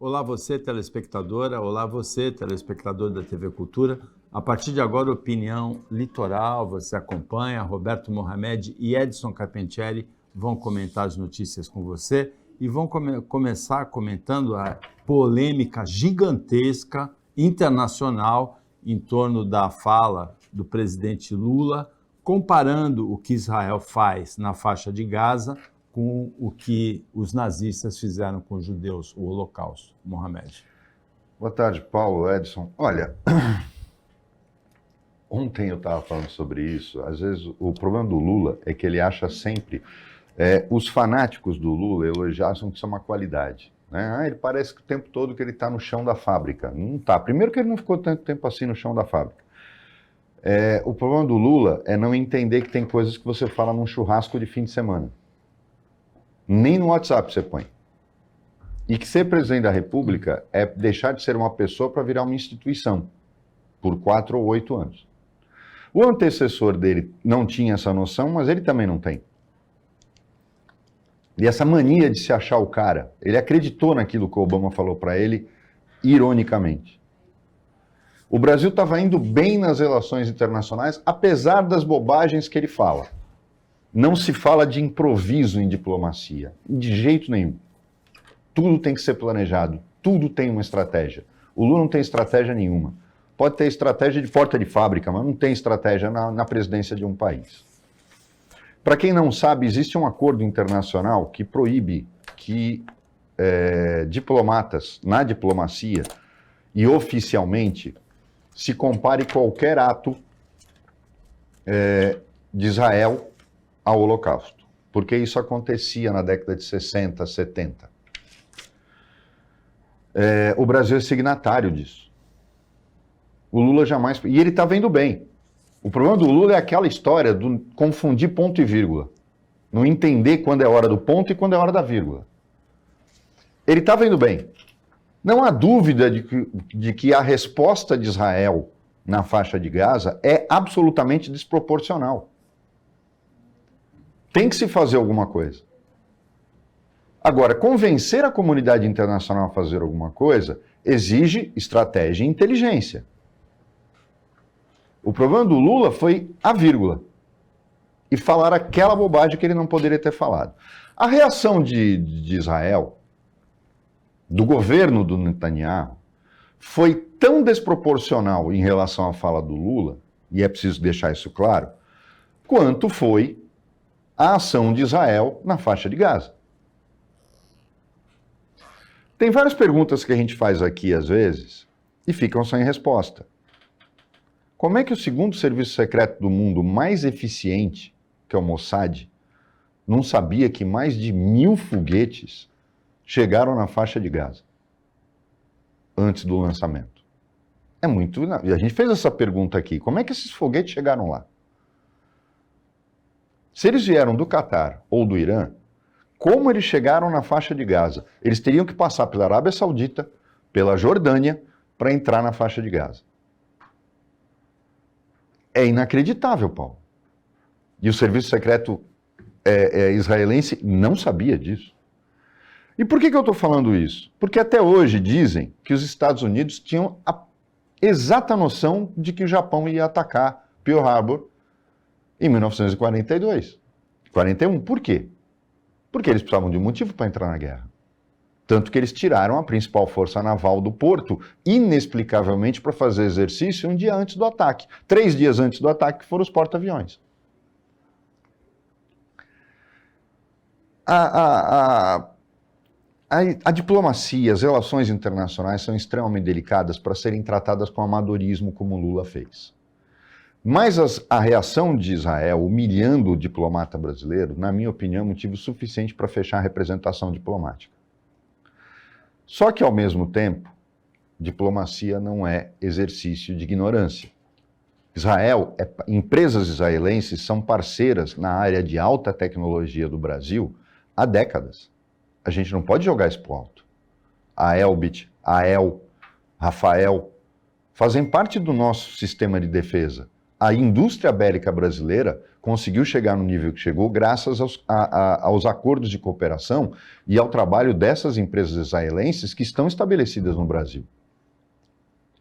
Olá você, telespectadora, olá você, telespectador da TV Cultura. A partir de agora, Opinião Litoral, você acompanha, Roberto Mohamed e Edson Carpentieri vão comentar as notícias com você e vão começar comentando a polêmica gigantesca internacional em torno da fala do presidente Lula, comparando o que Israel faz na faixa de Gaza com o que os nazistas fizeram com os judeus, o Holocausto. Mohamed. Boa tarde, Paulo, Edson. Olha, ontem eu estava falando sobre isso. Às vezes o problema do Lula é que ele acha sempre... os fanáticos do Lula elogiam que isso é uma qualidade. Né? Ele parece que o tempo todo que ele está no chão da fábrica. Não está. Primeiro que ele não ficou tanto tempo assim no chão da fábrica. O problema do Lula é não entender que tem coisas que você fala num churrasco de fim de semana. Nem no WhatsApp você põe. E que ser presidente da República é deixar de ser uma pessoa para virar uma instituição, por 4 ou 8 anos. O antecessor dele não tinha essa noção, mas ele também não tem. E essa mania de se achar o cara, ele acreditou naquilo que o Obama falou para ele, ironicamente. O Brasil estava indo bem nas relações internacionais, apesar das bobagens que ele fala. Não se fala de improviso em diplomacia, de jeito nenhum. Tudo tem que ser planejado, tudo tem uma estratégia. O Lula não tem estratégia nenhuma. Pode ter estratégia de porta de fábrica, mas não tem estratégia na presidência de um país. Para quem não sabe, existe um acordo internacional que proíbe que diplomatas, na diplomacia e oficialmente, se compare qualquer ato de Israel ao Holocausto, porque isso acontecia na década de 60, 70. O Brasil é signatário disso. O Lula jamais... E ele está vendo bem. O problema do Lula é aquela história do confundir ponto e vírgula. Não entender quando é hora do ponto e quando é hora da vírgula. Ele está vendo bem. Não há dúvida de que a resposta de Israel na faixa de Gaza é absolutamente desproporcional. Tem que se fazer alguma coisa. Agora, convencer a comunidade internacional a fazer alguma coisa exige estratégia e inteligência. O problema do Lula foi a vírgula. E falar aquela bobagem que ele não poderia ter falado. A reação de Israel, do governo do Netanyahu, foi tão desproporcional em relação à fala do Lula, e é preciso deixar isso claro, quanto foi a ação de Israel na faixa de Gaza. Tem várias perguntas que a gente faz aqui, às vezes, e ficam sem resposta. Como é que o segundo serviço secreto do mundo mais eficiente, que é o Mossad, não sabia que mais de 1000 foguetes chegaram na faixa de Gaza antes do lançamento? É muito... A gente fez essa pergunta aqui. Como é que esses foguetes chegaram lá? Se eles vieram do Catar ou do Irã, como eles chegaram na faixa de Gaza? Eles teriam que passar pela Arábia Saudita, pela Jordânia, para entrar na faixa de Gaza. É inacreditável, Paulo. E o serviço secreto israelense não sabia disso. E por que eu estou falando isso? Porque até hoje dizem que os Estados Unidos tinham a exata noção de que o Japão ia atacar Pearl Harbor em 1942, 41. Por quê? Porque eles precisavam de um motivo para entrar na guerra. Tanto que eles tiraram a principal força naval do porto, inexplicavelmente, para fazer exercício um dia antes do ataque. 3 dias antes do ataque, que foram os porta-aviões. A diplomacia, as relações internacionais são extremamente delicadas para serem tratadas com amadorismo, como o Lula fez. Mas a reação de Israel, humilhando o diplomata brasileiro, na minha opinião, é motivo suficiente para fechar a representação diplomática. Só que, ao mesmo tempo, diplomacia não é exercício de ignorância. Empresas israelenses são parceiras na área de alta tecnologia do Brasil há décadas. A gente não pode jogar isso pro alto. A Elbit, a El, Rafael, fazem parte do nosso sistema de defesa. a indústria bélica brasileira conseguiu chegar no nível que chegou graças aos acordos de cooperação e ao trabalho dessas empresas israelenses que estão estabelecidas no Brasil.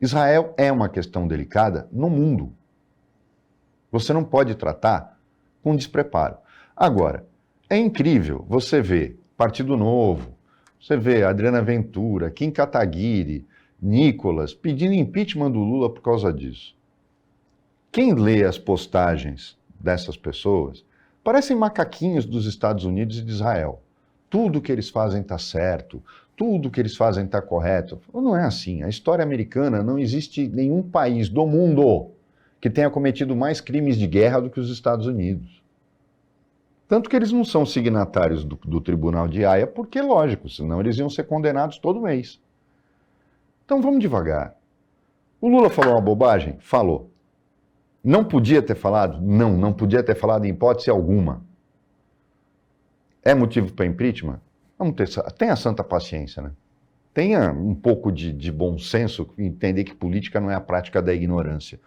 Israel é uma questão delicada no mundo. Você não pode tratar com despreparo. Agora, é incrível você ver Partido Novo, você vê Adriana Ventura, Kim Kataguiri, Nicolas pedindo impeachment do Lula por causa disso. Quem lê as postagens dessas pessoas parecem macaquinhos dos Estados Unidos e de Israel. Tudo que eles fazem está certo, tudo que eles fazem está correto. Não é assim. A história americana, não existe nenhum país do mundo que tenha cometido mais crimes de guerra do que os Estados Unidos. Tanto que eles não são signatários do Tribunal de Haia, porque, lógico, senão eles iam ser condenados todo mês. Então vamos devagar. O Lula falou uma bobagem? Falou. Não podia ter falado? Não podia ter falado em hipótese alguma. É motivo para impeachment? Tenha santa paciência, né? Tenha um pouco de bom senso, entender que política não é a prática da ignorância.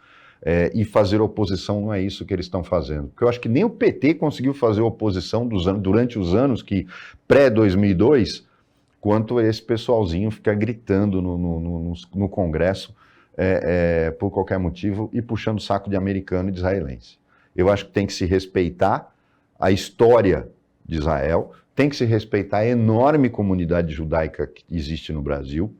E fazer oposição não é isso que eles estão fazendo. Porque eu acho que nem o PT conseguiu fazer oposição durante os anos que pré-2002, quanto esse pessoalzinho fica gritando no Congresso por qualquer motivo e puxando o saco de americano e de israelense. Eu acho que tem que se respeitar a história de Israel, tem que se respeitar a enorme comunidade judaica que existe no Brasil.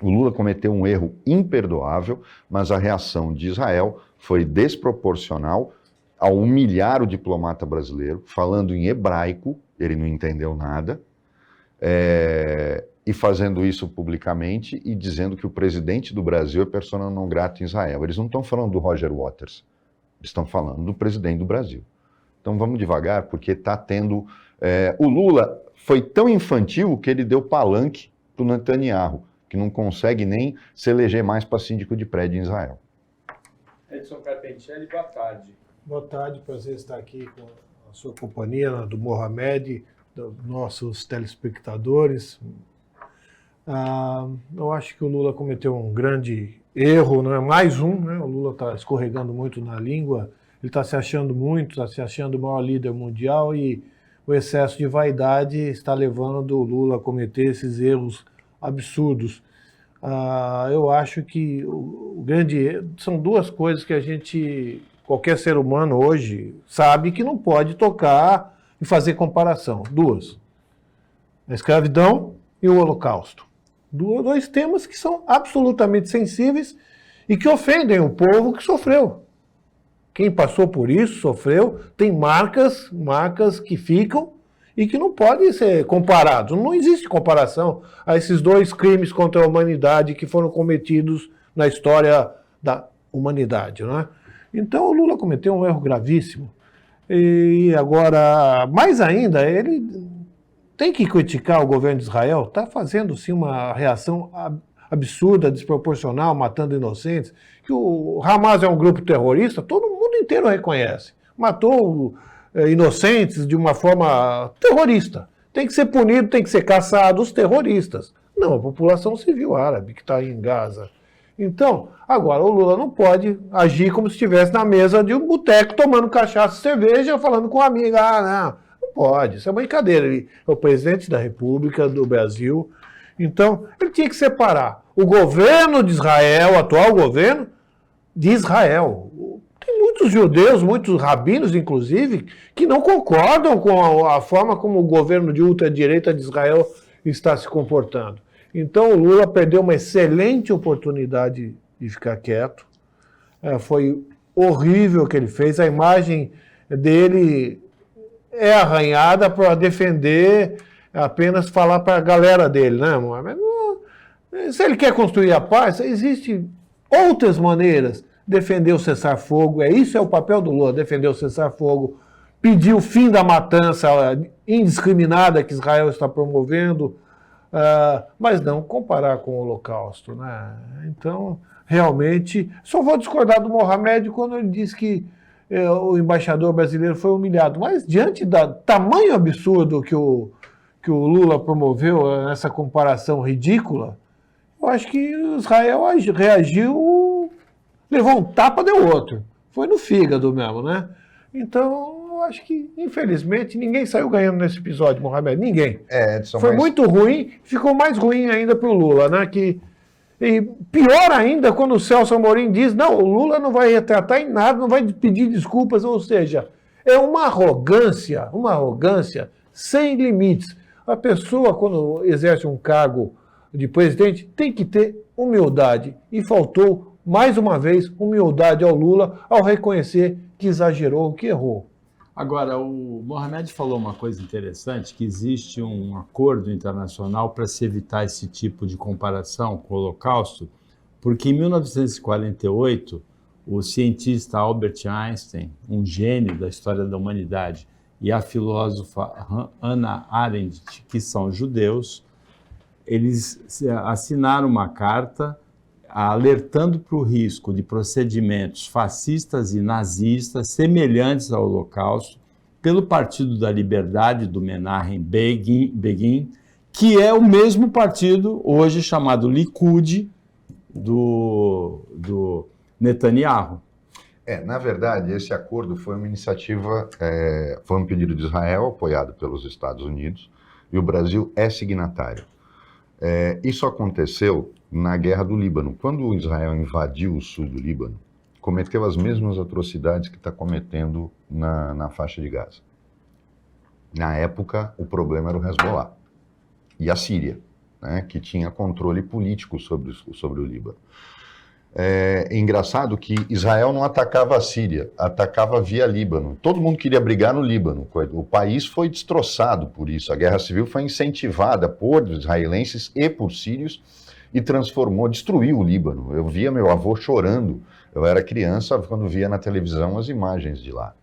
O Lula cometeu um erro imperdoável, mas a reação de Israel foi desproporcional ao humilhar o diplomata brasileiro, falando em hebraico, ele não entendeu nada, e fazendo isso publicamente e dizendo que o presidente do Brasil é persona não grata em Israel. Eles não estão falando do Roger Waters, eles estão falando do presidente do Brasil. Então vamos devagar, porque está tendo... o Lula foi tão infantil que ele deu palanque para o Netanyahu, que não consegue nem se eleger mais para síndico de prédio em Israel. Edson Carpentelli, boa tarde. Boa tarde, prazer estar aqui com a sua companhia, do Mohamed, dos nossos telespectadores. Eu acho que o Lula cometeu um grande erro, não é mais um, né? O Lula está escorregando muito na língua, ele está se achando muito, está se achando o maior líder mundial e o excesso de vaidade está levando o Lula a cometer esses erros absurdos. Eu acho que o grande erro são duas coisas que qualquer ser humano hoje sabe que não pode tocar e fazer comparação. Duas. A escravidão e o Holocausto. Dois temas que são absolutamente sensíveis e que ofendem o povo que sofreu. Quem passou por isso, sofreu, tem marcas que ficam e que não podem ser comparados. Não existe comparação a esses dois crimes contra a humanidade que foram cometidos na história da humanidade, não é? Então o Lula cometeu um erro gravíssimo. E agora, mais ainda, ele tem que criticar o governo de Israel, está fazendo sim uma reação absurda, desproporcional, matando inocentes, que o Hamas é um grupo terrorista, todo mundo inteiro reconhece. Matou inocentes de uma forma terrorista. Tem que ser punido, tem que ser caçado os terroristas. Não, a população civil árabe que está aí em Gaza. Então, agora o Lula não pode agir como se estivesse na mesa de um boteco tomando cachaça e cerveja, falando com a amiga. Não pode, isso é brincadeira. Ele é o presidente da República do Brasil. Então, ele tinha que separar o governo de Israel, o atual governo, de Israel. Tem muitos judeus, muitos rabinos, inclusive, que não concordam com a forma como o governo de ultradireita de Israel está se comportando. Então, o Lula perdeu uma excelente oportunidade de ficar quieto. Foi horrível o que ele fez. A imagem dele é arranhada para defender, apenas falar para a galera dele, né, Mohamed? Se ele quer construir a paz, existem outras maneiras. Defender o cessar-fogo, isso é o papel do Lula, defender o cessar-fogo, pedir o fim da matança indiscriminada que Israel está promovendo, mas não comparar com o Holocausto, né? Então, realmente, só vou discordar do Mohamed quando ele diz que o embaixador brasileiro foi humilhado, mas diante do tamanho absurdo que o Lula promoveu nessa comparação ridícula, eu acho que Israel reagiu, levou um tapa, deu outro. foi no fígado mesmo, né? Então, eu acho que, infelizmente, ninguém saiu ganhando nesse episódio, Mohamed. Ninguém. Edson, Foi muito ruim, ficou mais ruim ainda para o Lula, né? E pior ainda quando o Celso Amorim diz, não, o Lula não vai retratar em nada, não vai pedir desculpas, ou seja, é uma arrogância sem limites. A pessoa, quando exerce um cargo de presidente, tem que ter humildade. E faltou, mais uma vez, humildade ao Lula ao reconhecer que exagerou, que errou. Agora, o Mohamed falou uma coisa interessante, que existe um acordo internacional para se evitar esse tipo de comparação com o Holocausto, porque em 1948, o cientista Albert Einstein, um gênio da história da humanidade, e a filósofa Hannah Arendt, que são judeus, eles assinaram uma carta alertando para o risco de procedimentos fascistas e nazistas semelhantes ao Holocausto pelo Partido da Liberdade do Menachem Begin, que é o mesmo partido hoje chamado Likud do Netanyahu. Na verdade, esse acordo foi uma iniciativa, foi um pedido de Israel, apoiado pelos Estados Unidos, e o Brasil é signatário. Isso aconteceu na Guerra do Líbano. Quando Israel invadiu o sul do Líbano, cometeu as mesmas atrocidades que está cometendo na faixa de Gaza. Na época, o problema era o Hezbollah e a Síria, né, que tinha controle político sobre o Líbano. É engraçado que Israel não atacava a Síria, atacava via Líbano. Todo mundo queria brigar no Líbano. O país foi destroçado por isso. A guerra civil foi incentivada por israelenses e por sírios e destruiu o Líbano. Eu via meu avô chorando. Eu era criança quando via na televisão as imagens de lá.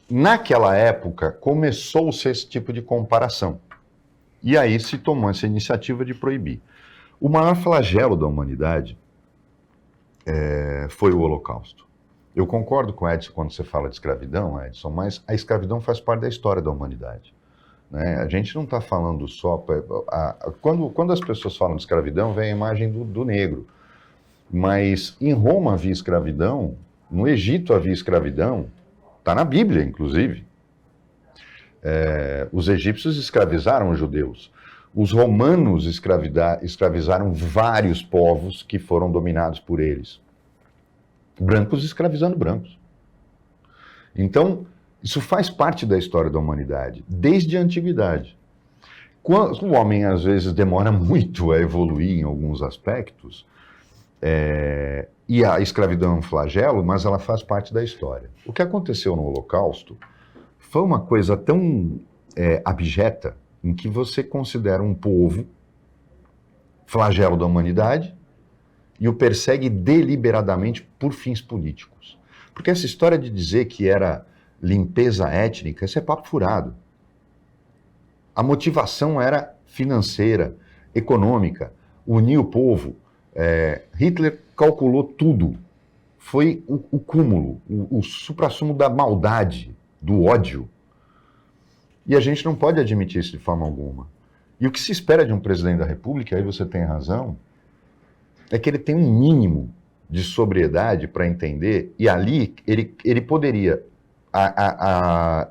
Naquela época, começou-se esse tipo de comparação. E aí se tomou essa iniciativa de proibir. O maior flagelo da humanidade foi o Holocausto. Eu concordo com o Edson quando você fala de escravidão, Edson, mas a escravidão faz parte da história da humanidade. Né? A gente não está falando só... Quando as pessoas falam de escravidão, vem a imagem do negro. Mas em Roma havia escravidão, no Egito havia escravidão, está na Bíblia, inclusive. Os egípcios escravizaram os judeus. Os romanos escravizaram vários povos que foram dominados por eles. Brancos escravizando brancos. Então, isso faz parte da história da humanidade, desde a antiguidade. O homem, às vezes, demora muito a evoluir em alguns aspectos, e a escravidão é um flagelo, mas ela faz parte da história. O que aconteceu no Holocausto foi uma coisa tão abjeta, em que você considera um povo flagelo da humanidade e o persegue deliberadamente por fins políticos. Porque essa história de dizer que era limpeza étnica, isso é papo furado. A motivação era financeira, econômica, unir o povo. Hitler calculou tudo. Foi o cúmulo, o suprassumo da maldade, do ódio. E a gente não pode admitir isso de forma alguma. E o que se espera de um presidente da República, aí você tem razão, é que ele tem um mínimo de sobriedade para entender, e ali ele poderia...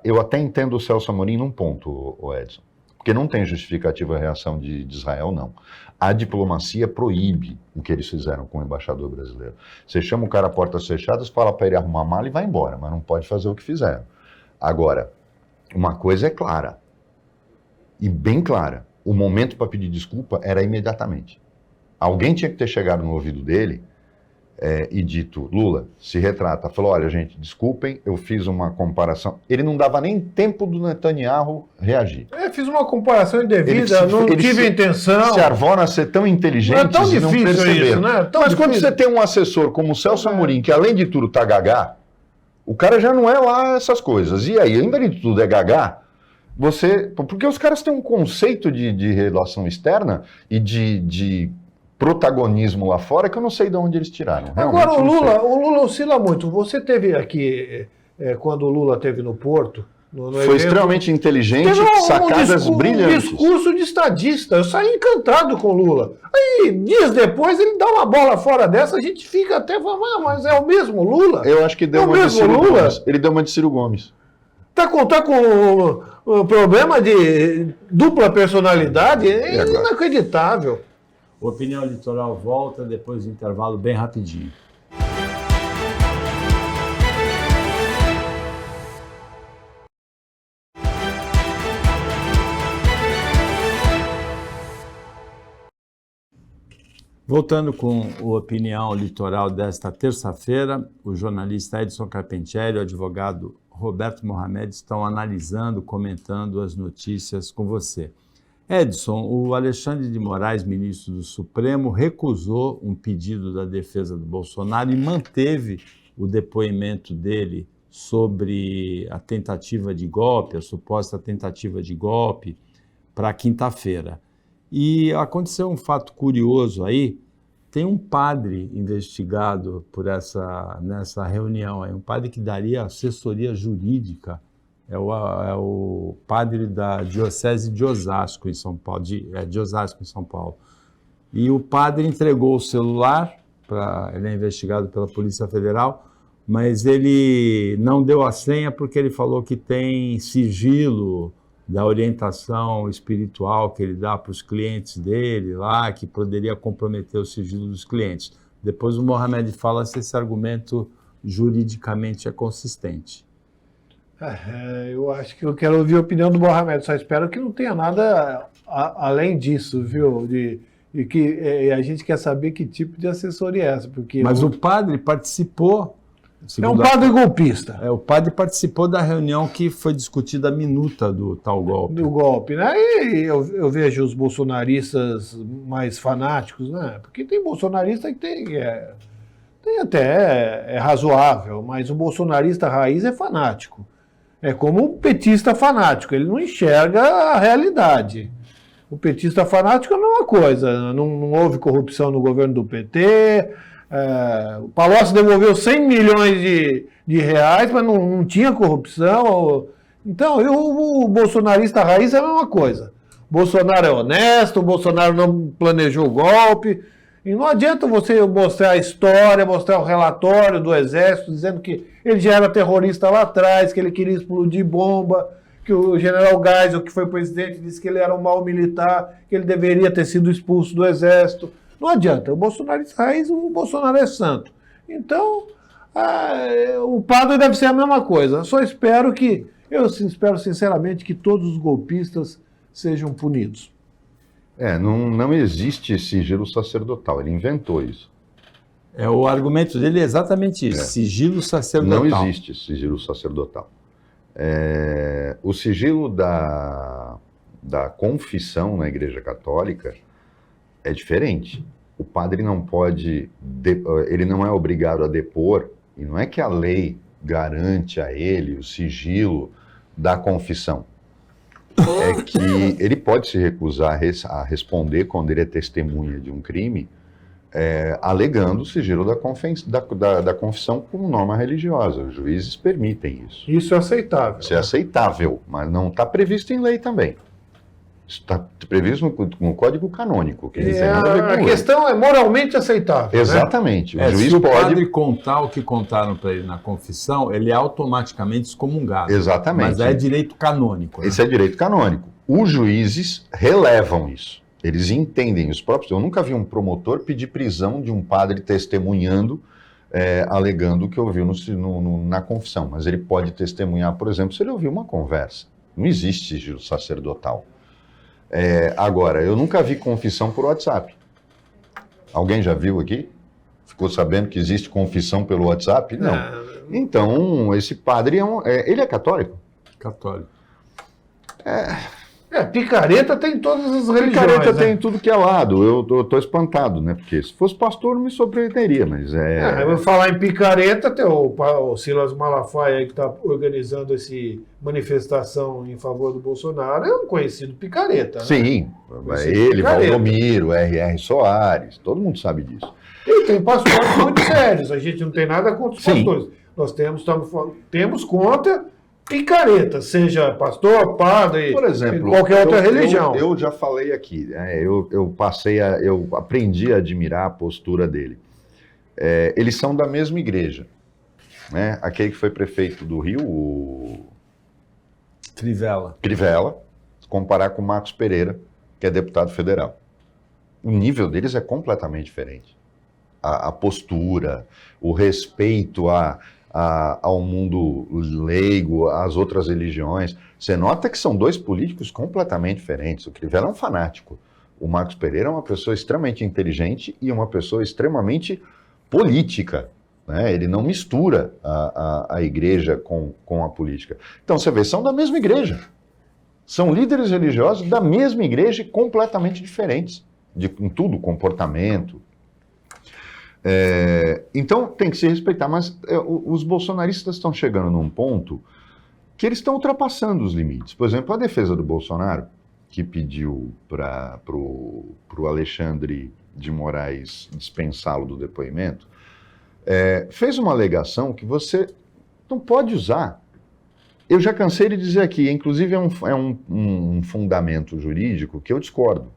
eu até entendo o Celso Amorim num ponto, o Edson, porque não tem justificativa a reação de Israel, não. A diplomacia proíbe o que eles fizeram com o embaixador brasileiro. Você chama o cara a portas fechadas, fala para ele arrumar a mala e vai embora, mas não pode fazer o que fizeram. Agora, uma coisa é clara, e bem clara, o momento para pedir desculpa era imediatamente. Alguém tinha que ter chegado no ouvido dele e dito, Lula, se retrata, falou, olha gente, desculpem, eu fiz uma comparação. Ele não dava nem tempo do Netanyahu reagir. Fiz uma comparação indevida, não tive intenção. Se arvora a ser tão inteligente não é tão difícil não perceber. Isso, né? Mas quando você tem um assessor como o Celso Amorim, que além de tudo tá gagá, o cara já não é lá essas coisas. E aí, ainda de tudo é gagá, porque os caras têm um conceito de relação externa e de protagonismo lá fora que eu não sei de onde eles tiraram. Realmente, agora, o Lula oscila muito. Você teve aqui, quando o Lula esteve no Porto, no Foi evento. extremamente inteligente, Teve sacadas brilhantes. Um discurso de estadista. Eu saí encantado com o Lula. Aí, dias depois, ele dá uma bola fora dessa, a gente fica até falando, mas é o mesmo Lula? Eu acho que deu uma de Ciro Gomes. Ele deu uma de Ciro Gomes. Tá com o problema de dupla personalidade? É inacreditável. Opinião Litoral volta depois do intervalo bem rapidinho. Voltando com o Opinião Litoral desta terça-feira, o jornalista Edson Carpentieri e o advogado Roberto Mohamed estão analisando, comentando as notícias com você. Edson, o Alexandre de Moraes, ministro do Supremo, recusou um pedido da defesa do Bolsonaro e manteve o depoimento dele sobre a tentativa de golpe, a suposta tentativa de golpe, para quinta-feira. E aconteceu um fato curioso aí, tem um padre investigado nessa reunião, aí, um padre que daria assessoria jurídica, é o padre da Diocese de Osasco, em São Paulo, de Osasco, em São Paulo. E o padre entregou o celular, ele é investigado pela Polícia Federal, mas ele não deu a senha porque ele falou que tem sigilo da orientação espiritual que ele dá para os clientes dele lá, que poderia comprometer o sigilo dos clientes. Depois o Mohamed fala se esse argumento juridicamente é consistente. Eu acho que eu quero ouvir a opinião do Mohamed, só espero que não tenha nada além disso, viu? E que a gente quer saber que tipo de assessoria é essa. Porque mas o padre participou. É um padre golpista. O padre participou da reunião que foi discutida a minuta do tal golpe. Do golpe, né? E eu vejo os bolsonaristas mais fanáticos, né? Porque tem bolsonarista que tem até é razoável, mas o bolsonarista raiz é fanático. É como o petista fanático, ele não enxerga a realidade. O petista fanático é a mesma coisa, não houve corrupção no governo do PT. O Palocci devolveu 100 milhões de reais, mas não tinha corrupção. Então, o bolsonarista raiz é a mesma coisa. O Bolsonaro é honesto, o Bolsonaro não planejou o golpe. E não adianta você mostrar a história, mostrar o relatório do Exército, dizendo que ele já era terrorista lá atrás, que ele queria explodir bomba, que o general Geisel, que foi presidente, disse que ele era um mau militar, que ele deveria ter sido expulso do Exército. Não adianta, o bolsonarista raiz, o Bolsonaro é santo. Então, o padre deve ser a mesma coisa. Só espero espero sinceramente que todos os golpistas sejam punidos. Não existe sigilo sacerdotal, ele inventou isso. O argumento dele é exatamente isso, sigilo sacerdotal. Não existe sigilo sacerdotal. O sigilo da confissão na Igreja Católica é diferente. O padre não pode, ele não é obrigado a depor, e não é que a lei garante a ele o sigilo da confissão. É que ele pode se recusar a responder quando ele é testemunha de um crime, alegando o sigilo da confissão como norma religiosa. Os juízes permitem isso. Isso é aceitável. Isso é aceitável, mas não está previsto em lei também. Está previsto no Código Canônico. Que a questão é moralmente aceitável. Exatamente. Né? Se o padre contar o que contaram para ele na confissão, ele é automaticamente excomungado. Exatamente. Mas é direito canônico. Né? Esse é direito canônico. Os juízes relevam isso. Eles entendem os próprios. Eu nunca vi um promotor pedir prisão de um padre testemunhando, alegando o que ouviu na confissão. Mas ele pode testemunhar, por exemplo, se ele ouviu uma conversa. Não existe sigilo sacerdotal. Agora, eu nunca vi confissão por WhatsApp. Alguém já viu aqui? Ficou sabendo que existe confissão pelo WhatsApp? Não. Então, esse padre ele é católico? Católico. Picareta tem todas as religiões. Picareta tem tudo que é lado. Eu tô espantado, né? Porque se fosse pastor não me surpreenderia, mas eu vou falar em picareta, tem o Silas Malafaia aí que está organizando essa manifestação em favor do Bolsonaro, é um conhecido picareta. Né? Sim, ele, Valdomiro, R.R. Soares, todo mundo sabe disso. E tem pastores muito sérios, a gente não tem nada contra os pastores. Nós temos contra picareta, seja pastor, padre, Por exemplo, qualquer outra religião. Eu já falei aqui, né? Eu aprendi a admirar a postura dele. Eles são da mesma igreja, né? Aquele que foi prefeito do Rio, o Crivella, comparar com o Marcos Pereira, que é deputado federal. O nível deles é completamente diferente. A postura, o respeito ao mundo leigo, às outras religiões. Você nota que são dois políticos completamente diferentes. O Crivella é um fanático. O Marcos Pereira é uma pessoa extremamente inteligente e uma pessoa extremamente política. Né? Ele não mistura a igreja com a política. Então você vê, são da mesma igreja. São líderes religiosos da mesma igreja e completamente diferentes. Em tudo, comportamento. Então tem que se respeitar, mas os bolsonaristas estão chegando num ponto que eles estão ultrapassando os limites. Por exemplo, a defesa do Bolsonaro, que pediu para o Alexandre de Moraes dispensá-lo do depoimento, fez uma alegação que você não pode usar. Eu já cansei de dizer aqui, inclusive é um fundamento jurídico que eu discordo.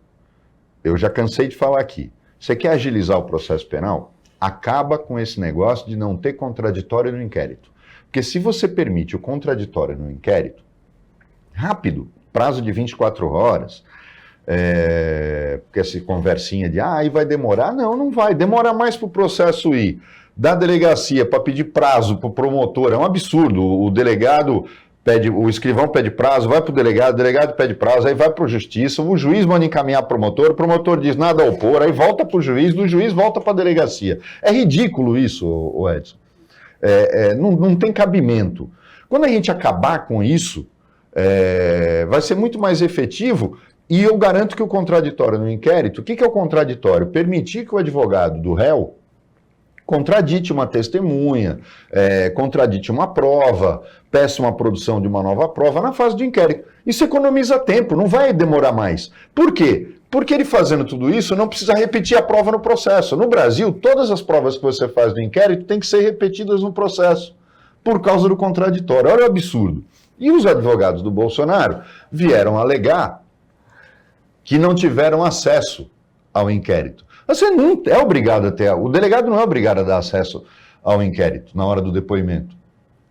Eu já cansei de falar aqui. Você quer agilizar o processo penal? Acaba com esse negócio de não ter contraditório no inquérito. Porque se você permite o contraditório no inquérito, rápido, prazo de 24 horas, porque essa conversinha de, aí vai demorar. Não vai. Demora mais para o processo ir da delegacia para pedir prazo para o promotor. É um absurdo. O escrivão pede prazo, vai para o delegado pede prazo, aí vai para a justiça, o juiz manda encaminhar para o promotor diz nada a opor, aí volta para o juiz, do juiz volta para a delegacia. É ridículo isso, Edson. Não tem cabimento. Quando a gente acabar com isso, vai ser muito mais efetivo e eu garanto que o contraditório no inquérito, o que é o contraditório? Permitir que o advogado do réu contradite uma testemunha, contradite uma prova, peça uma produção de uma nova prova na fase de inquérito. Isso economiza tempo, não vai demorar mais. Por quê? Porque ele fazendo tudo isso não precisa repetir a prova no processo. No Brasil, todas as provas que você faz no inquérito têm que ser repetidas no processo, por causa do contraditório. Olha o absurdo. E os advogados do Bolsonaro vieram alegar que não tiveram acesso ao inquérito. Você não é obrigado a ter, o delegado não é obrigado a dar acesso ao inquérito na hora do depoimento.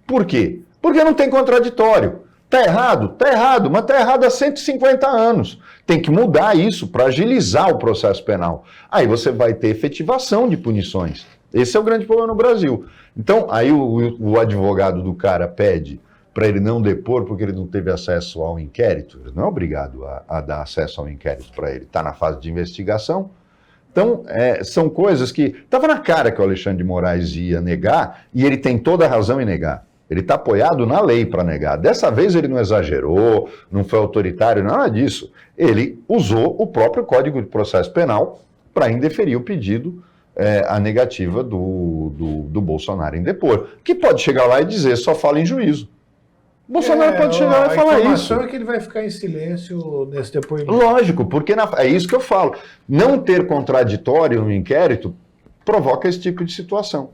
Por quê? Porque não tem contraditório. Está errado, mas está errado há 150 anos. Tem que mudar isso para agilizar o processo penal. Aí você vai ter efetivação de punições. Esse é o grande problema no Brasil. Então, aí o advogado do cara pede para ele não depor porque ele não teve acesso ao inquérito. Ele não é obrigado a dar acesso ao inquérito para ele. Está na fase de investigação. Então, são coisas que... Estava na cara que o Alexandre de Moraes ia negar, e ele tem toda a razão em negar. Ele está apoiado na lei para negar. Dessa vez ele não exagerou, não foi autoritário, nada disso. Ele usou o próprio Código de Processo Penal para indeferir o pedido, a negativa do Bolsonaro em depor. Que pode chegar lá e dizer, só fala em juízo. Bolsonaro pode chegar lá e falar isso. A informação é que ele vai ficar em silêncio nesse depoimento. Lógico, porque é isso que eu falo. Não ter contraditório no inquérito provoca esse tipo de situação.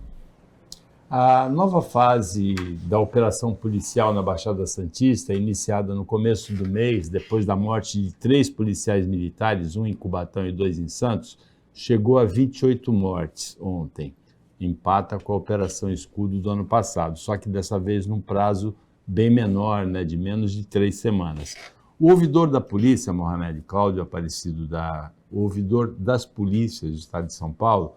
A nova fase da operação policial na Baixada Santista, iniciada no começo do mês, depois da morte de 3 policiais militares, 1 em Cubatão e 2 em Santos, chegou a 28 mortes ontem. Empata com a Operação Escudo do ano passado, só que dessa vez num prazo bem menor, né, de menos de 3 semanas. O ouvidor da polícia, Mohamed Cláudio Aparecido, o ouvidor das polícias do estado de São Paulo,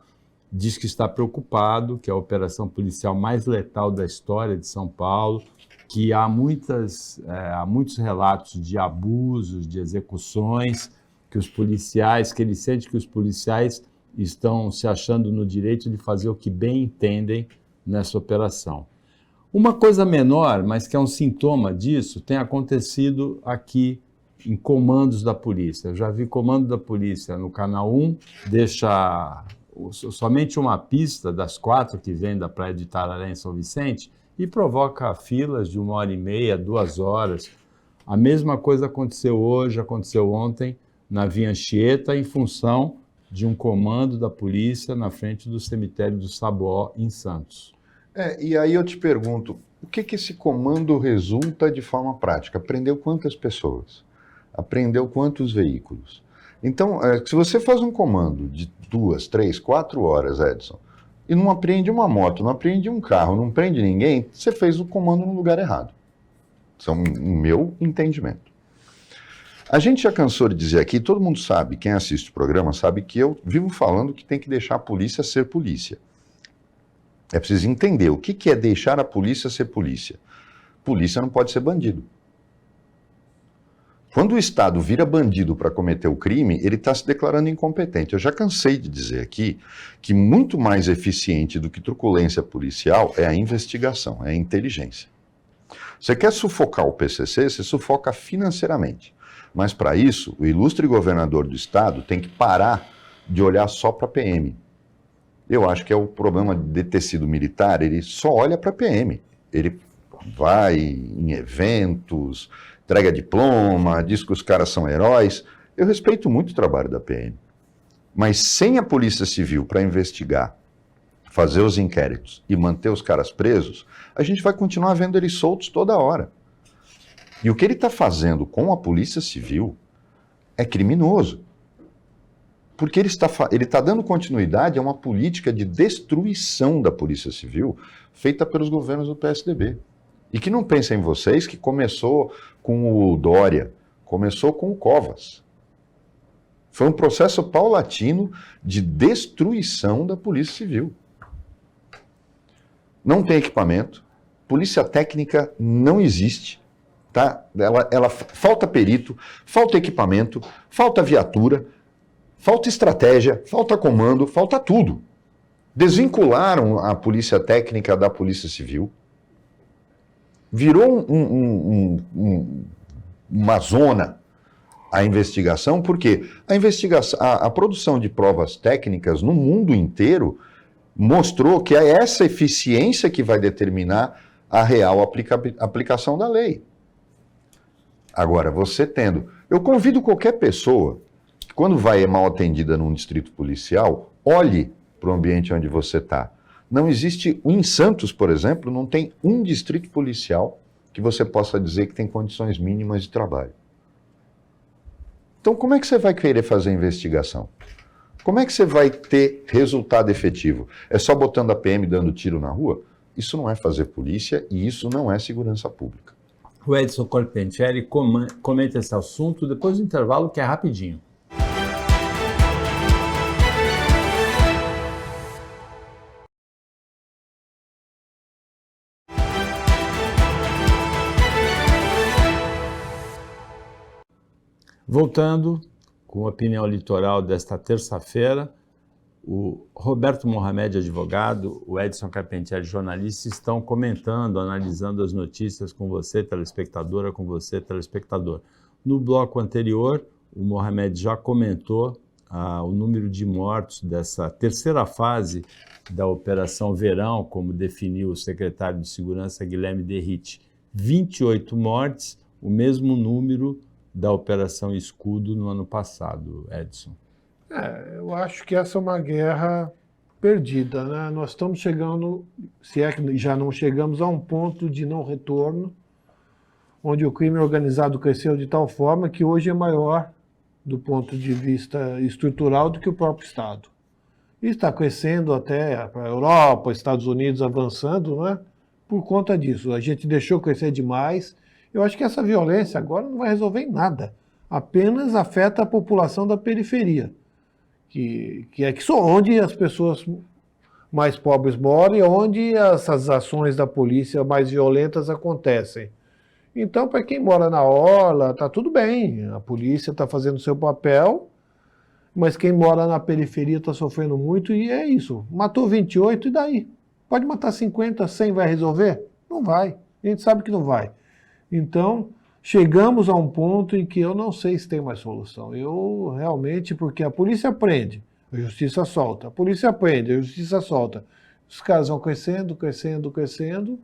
diz que está preocupado, que é a operação policial mais letal da história de São Paulo, que há muitos relatos de abusos, de execuções, que ele sente que os policiais estão se achando no direito de fazer o que bem entendem nessa operação. Uma coisa menor, mas que é um sintoma disso, tem acontecido aqui em comandos da polícia. Eu já vi comando da polícia no Canal 1, deixa somente uma pista das 4 que vem da praia de Itararé em São Vicente e provoca filas de 1h30, 2 horas. A mesma coisa aconteceu hoje, aconteceu ontem na Via Anchieta, em função de um comando da polícia na frente do cemitério do Saboó, em Santos. E aí eu te pergunto, O que esse comando resulta de forma prática? Prendeu quantas pessoas? Apreendeu quantos veículos? Então, se você faz um comando de 2, 3, 4 horas, Edson, e não apreende uma moto, não apreende um carro, não prende ninguém, você fez o comando no lugar errado. Isso é o meu entendimento. A gente já cansou de dizer aqui, todo mundo sabe, quem assiste o programa sabe que eu vivo falando que tem que deixar a polícia ser polícia. É preciso entender o que é deixar a polícia ser polícia. Polícia não pode ser bandido. Quando o Estado vira bandido para cometer o crime, ele está se declarando incompetente. Eu já cansei de dizer aqui que muito mais eficiente do que truculência policial é a investigação, é a inteligência. Você quer sufocar o PCC, você sufoca financeiramente. Mas para isso, o ilustre governador do Estado tem que parar de olhar só para a PM. Eu acho que é o problema de ter sido militar, ele só olha para a PM. Ele vai em eventos, entrega diploma, diz que os caras são heróis. Eu respeito muito o trabalho da PM. Mas sem a Polícia Civil para investigar, fazer os inquéritos e manter os caras presos, a gente vai continuar vendo eles soltos toda hora. E o que ele está fazendo com a Polícia Civil é criminoso. Porque ele está dando continuidade a uma política de destruição da Polícia Civil feita pelos governos do PSDB. E que não pensem em vocês que começou com o Dória, começou com o Covas. Foi um processo paulatino de destruição da Polícia Civil. Não tem equipamento, polícia técnica não existe, tá? Falta perito, falta equipamento, falta viatura, falta estratégia, falta comando, falta tudo. Desvincularam a polícia técnica da Polícia Civil. Virou uma zona a investigação, porque a produção de provas técnicas no mundo inteiro mostrou que é essa eficiência que vai determinar a real aplicação da lei. Agora, você tendo... Eu convido qualquer pessoa que, quando vai mal atendida num distrito policial, olhe para o ambiente onde você está. Não existe, em Santos, por exemplo, não tem um distrito policial que você possa dizer que tem condições mínimas de trabalho. Então, como é que você vai querer fazer investigação? Como é que você vai ter resultado efetivo? É só botando a PM dando tiro na rua? Isso não é fazer polícia e isso não é segurança pública. O Edson Carpentieri comenta esse assunto depois do intervalo, que é rapidinho. Voltando com a opinião litoral desta terça-feira, o Roberto Mohamed, advogado, o Edson Carpentieri, jornalista, estão comentando, analisando as notícias com você, telespectadora, com você, telespectador. No bloco anterior, o Mohamed já comentou o número de mortos dessa terceira fase da Operação Verão, como definiu o secretário de Segurança, Guilherme Derrite. 28 mortes, o mesmo número da Operação Escudo no ano passado, Edson. Eu acho que essa é uma guerra perdida, né? Nós estamos chegando, se é que já não chegamos, a um ponto de não retorno, onde o crime organizado cresceu de tal forma que hoje é maior, do ponto de vista estrutural, do que o próprio Estado. E está crescendo até para a Europa, Estados Unidos avançando, né? Por conta disso. A gente deixou crescer demais. Eu acho que essa violência agora não vai resolver em nada. Apenas afeta a população da periferia, que só onde as pessoas mais pobres moram e onde essas ações da polícia mais violentas acontecem. Então, para quem mora na orla, está tudo bem, a polícia está fazendo o seu papel, mas quem mora na periferia está sofrendo muito e é isso. Matou 28 e daí? Pode matar 50, 100, vai resolver? Não vai, a gente sabe que não vai. Então, chegamos a um ponto em que eu não sei se tem mais solução. Eu realmente, porque a polícia prende, a justiça solta. A polícia prende, a justiça solta. Os caras vão crescendo, crescendo, crescendo.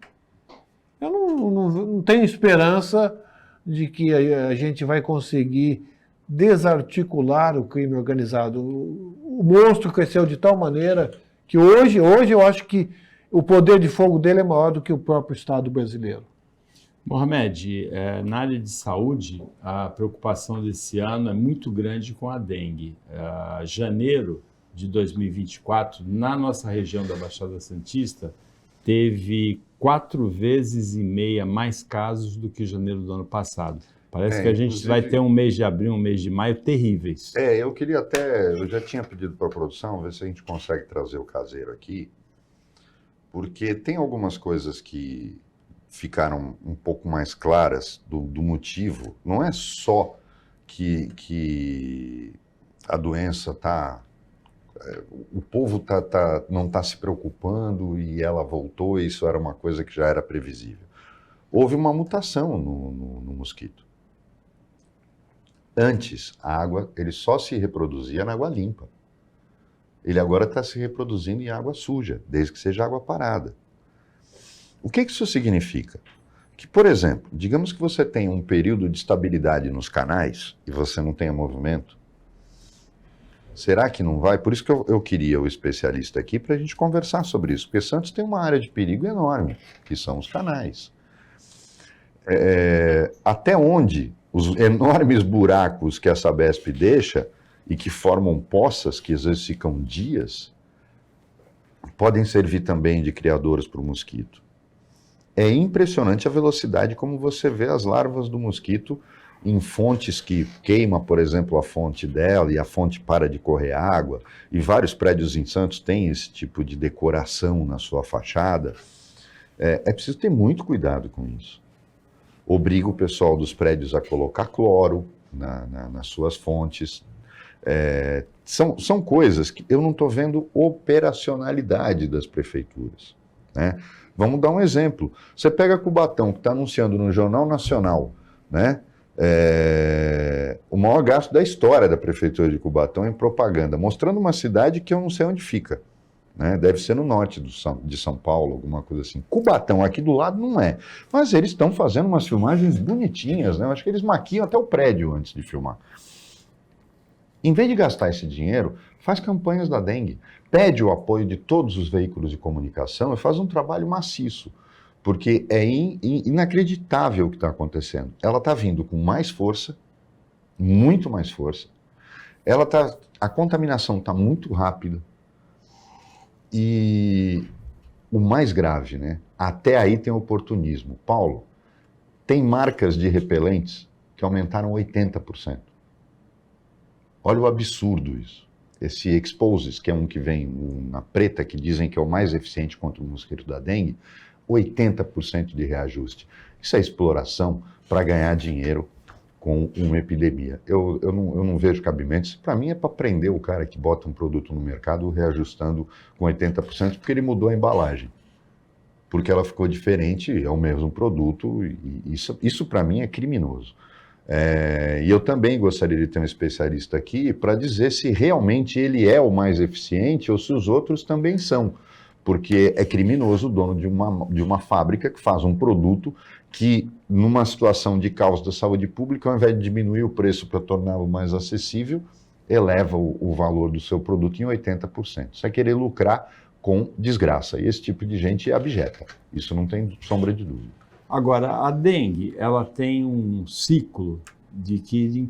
Eu não tenho esperança de que a gente vai conseguir desarticular o crime organizado. O monstro cresceu de tal maneira que hoje eu acho que o poder de fogo dele é maior do que o próprio Estado brasileiro. Mohamed, na área de saúde, a preocupação desse ano é muito grande com a dengue. Janeiro de 2024, na nossa região da Baixada Santista, teve 4,5 vezes mais casos do que janeiro do ano passado. Parece que a gente vai ter um mês de abril, um mês de maio terríveis. Eu queria eu já tinha pedido para a produção, ver se a gente consegue trazer o caseiro aqui, porque tem algumas coisas que ficaram um pouco mais claras do motivo. Não é só que a doença está... O povo não está se preocupando e ela voltou, e isso era uma coisa que já era previsível. Houve uma mutação no mosquito. Antes, a água, ele só se reproduzia na água limpa. Ele agora está se reproduzindo em água suja, desde que seja água parada. O que isso significa? Que, por exemplo, digamos que você tem um período de estabilidade nos canais e você não tenha movimento. Será que não vai? Por isso que eu queria o especialista aqui para a gente conversar sobre isso, porque Santos tem uma área de perigo enorme, que são os canais. Até onde os enormes buracos que a Sabesp deixa e que formam poças, que às vezes ficam dias, podem servir também de criadouros para o mosquito. É impressionante a velocidade como você vê as larvas do mosquito em fontes que queima, por exemplo, a fonte dela e a fonte para de correr água, e vários prédios em Santos têm esse tipo de decoração na sua fachada. É preciso ter muito cuidado com isso. Obriga o pessoal dos prédios a colocar cloro nas suas fontes. São coisas que eu não estou vendo operacionalidade das prefeituras, né? Vamos dar um exemplo. Você pega Cubatão, que está anunciando no Jornal Nacional, né? O maior gasto da história da Prefeitura de Cubatão em propaganda, mostrando uma cidade que eu não sei onde fica, né? Deve ser no norte de São Paulo, alguma coisa assim. Cubatão, aqui do lado, não é. Mas eles estão fazendo umas filmagens bonitinhas, né? Eu acho que eles maquiam até o prédio antes de filmar. Em vez de gastar esse dinheiro, faz campanhas da dengue, pede o apoio de todos os veículos de comunicação e faz um trabalho maciço. Porque é inacreditável o que está acontecendo. Ela está vindo com mais força, muito mais força. A contaminação está muito rápida. E o mais grave, né? Até aí tem oportunismo. Paulo, tem marcas de repelentes que aumentaram 80%. Olha o absurdo isso. Esse Exposes, que é um que vem na preta, que dizem que é o mais eficiente contra o mosquito da dengue, 80% de reajuste. Isso é exploração para ganhar dinheiro com uma epidemia. Eu não vejo cabimento. Isso, para mim, é para prender o cara que bota um produto no mercado reajustando com 80%, porque ele mudou a embalagem. Porque ela ficou diferente, é o mesmo produto, e isso para mim é criminoso. E eu também gostaria de ter um especialista aqui para dizer se realmente ele é o mais eficiente ou se os outros também são. Porque é criminoso o dono de uma fábrica que faz um produto que, numa situação de caos da saúde pública, ao invés de diminuir o preço para torná-lo mais acessível, eleva o valor do seu produto em 80%. Isso é querer lucrar com desgraça. E esse tipo de gente é abjeta. Isso não tem sombra de dúvida. Agora, a dengue, ela tem um ciclo de que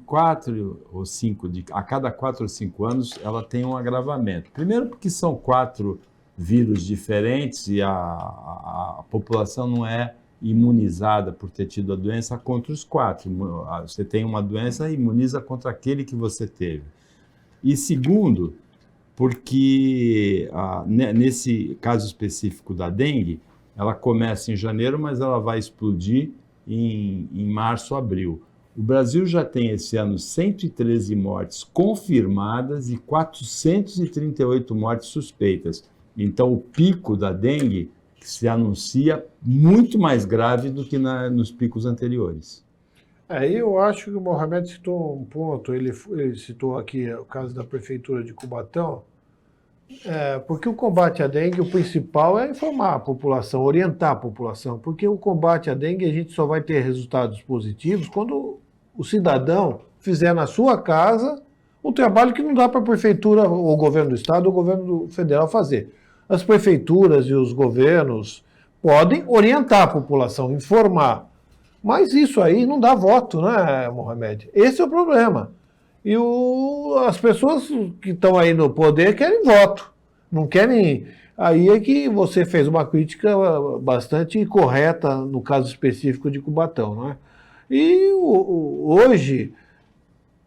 a cada 4 ou 5 anos, ela tem um agravamento. Primeiro porque são 4 vírus diferentes e a população não é imunizada por ter tido a doença contra os 4. Você tem uma doença, imuniza contra aquele que você teve. E segundo, porque nesse caso específico da dengue, ela começa em janeiro, mas ela vai explodir em março, abril. O Brasil já tem esse ano 113 mortes confirmadas e 438 mortes suspeitas. Então, o pico da dengue se anuncia muito mais grave do que nos picos anteriores. Eu acho que o Mohamed citou um ponto, ele citou aqui o caso da Prefeitura de Cubatão, porque o combate à dengue, o principal é informar a população, orientar a população, porque o combate à dengue a gente só vai ter resultados positivos quando o cidadão fizer na sua casa um trabalho que não dá para a Prefeitura, ou o governo do Estado, ou o governo federal fazer. As prefeituras e os governos podem orientar a população, informar. Mas isso aí não dá voto, né, Mohamed? Esse é o problema. E as pessoas que estão aí no poder querem voto, não querem... Aí é que você fez uma crítica bastante correta no caso específico de Cubatão, não é? E hoje,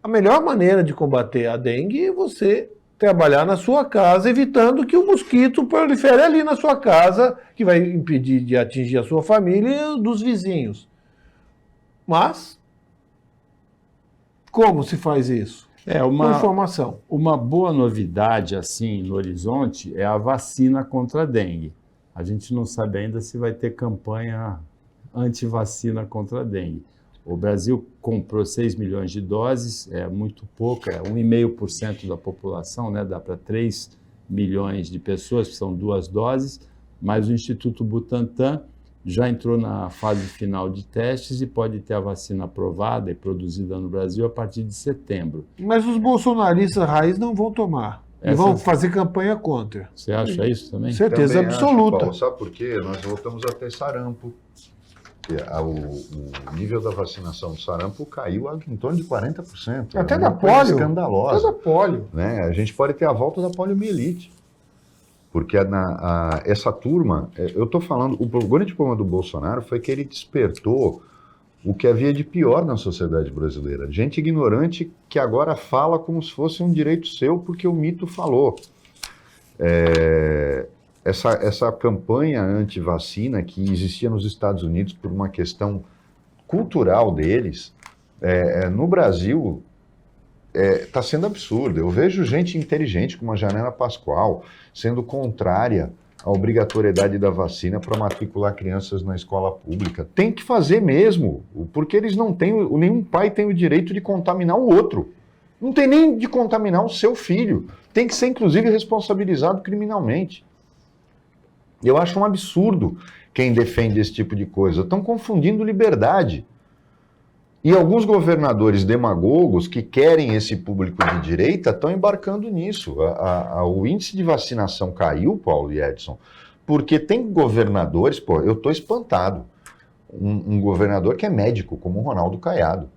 a melhor maneira de combater a dengue é você trabalhar na sua casa, evitando que o mosquito prolifere ali na sua casa, que vai impedir de atingir a sua família e dos vizinhos. Mas, como se faz isso? Com informação. Uma boa novidade, assim, no horizonte, é a vacina contra a dengue. A gente não sabe ainda se vai ter campanha anti-vacina contra a dengue. O Brasil comprou 6 milhões de doses, é muito pouco, é 1,5% da população, né? Dá para 3 milhões de pessoas, que são 2 doses, mas o Instituto Butantan já entrou na fase final de testes e pode ter a vacina aprovada e produzida no Brasil a partir de setembro. Mas os bolsonaristas raiz não vão tomar. E vão fazer campanha contra. Você acha isso também? Certeza também absoluta. Acho, Paulo, sabe por quê? Nós voltamos a ter sarampo. O nível da vacinação do sarampo caiu em torno de 40%. Até da polio. Escandalosa. Até da polio. Né? A gente pode ter a volta da poliomielite. Porque essa turma, eu estou falando, o grande problema do Bolsonaro foi que ele despertou o que havia de pior na sociedade brasileira. Gente ignorante que agora fala como se fosse um direito seu porque o mito falou. Essa campanha anti-vacina que existia nos Estados Unidos por uma questão cultural deles, no Brasil está sendo absurdo. Eu vejo gente inteligente como a Janela Pascoal sendo contrária à obrigatoriedade da vacina para matricular crianças na escola pública. Tem que fazer mesmo, porque eles não têm, nenhum pai tem o direito de contaminar o outro. Não tem nem de contaminar o seu filho. Tem que ser, inclusive, responsabilizado criminalmente. Eu acho um absurdo quem defende esse tipo de coisa. Estão confundindo liberdade. E alguns governadores demagogos que querem esse público de direita estão embarcando nisso. O índice de vacinação caiu, Paulo e Edson, porque tem governadores, eu estou espantado. Um governador que é médico, como o Ronaldo Caiado.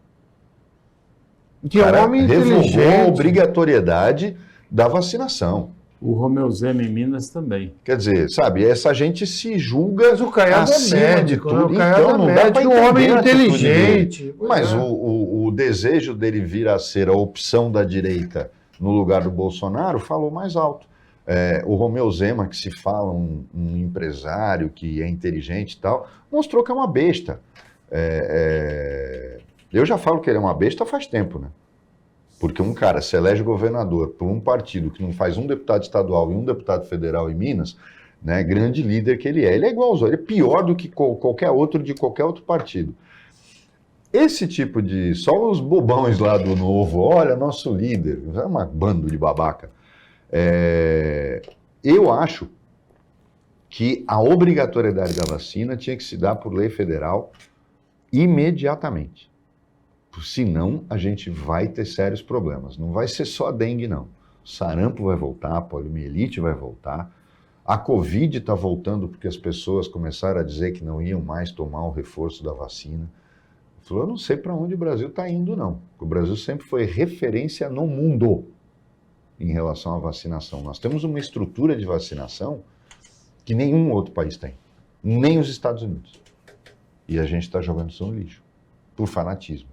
Que é um homem inteligente. Revogou a obrigatoriedade da vacinação. O Romeu Zema em Minas também. Quer dizer, sabe, essa gente se julga. Mas o Caiado é médico, de tudo. O Caiado então, é não médico, dá para um homem inteligente. Mas o desejo dele vir a ser a opção da direita no lugar do Bolsonaro falou mais alto. O Romeu Zema, que se fala um empresário que é inteligente e tal, mostrou que é uma besta. Eu já falo que ele é uma besta faz tempo, né? Porque um cara se elege governador por um partido que não faz um deputado estadual e um deputado federal em Minas, né, grande líder que ele é igual aos outros, ele é pior do que qualquer outro de qualquer outro partido. Esse tipo de... Só os bobões lá do Novo, olha, nosso líder, é um bando de babaca. Eu acho que a obrigatoriedade da vacina tinha que se dar por lei federal imediatamente. Senão, a gente vai ter sérios problemas. Não vai ser só a dengue, não. O sarampo vai voltar, a poliomielite vai voltar. A Covid está voltando porque as pessoas começaram a dizer que não iam mais tomar o reforço da vacina. Eu não sei para onde o Brasil está indo, não. O Brasil sempre foi referência no mundo em relação à vacinação. Nós temos uma estrutura de vacinação que nenhum outro país tem. Nem os Estados Unidos. E a gente está jogando isso no lixo. Por fanatismo.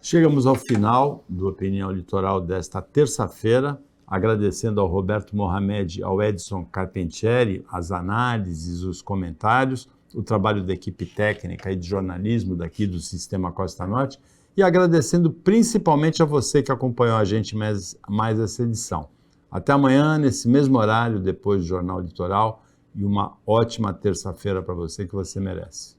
Chegamos ao final do Opinião Litoral desta terça-feira, agradecendo ao Roberto Mohamed, ao Edson Carpentieri, as análises, os comentários, o trabalho da equipe técnica e de jornalismo daqui do Sistema Costa Norte, e agradecendo principalmente a você que acompanhou a gente mais essa edição. Até amanhã, nesse mesmo horário, depois do Jornal Litoral, e uma ótima terça-feira para você que você merece.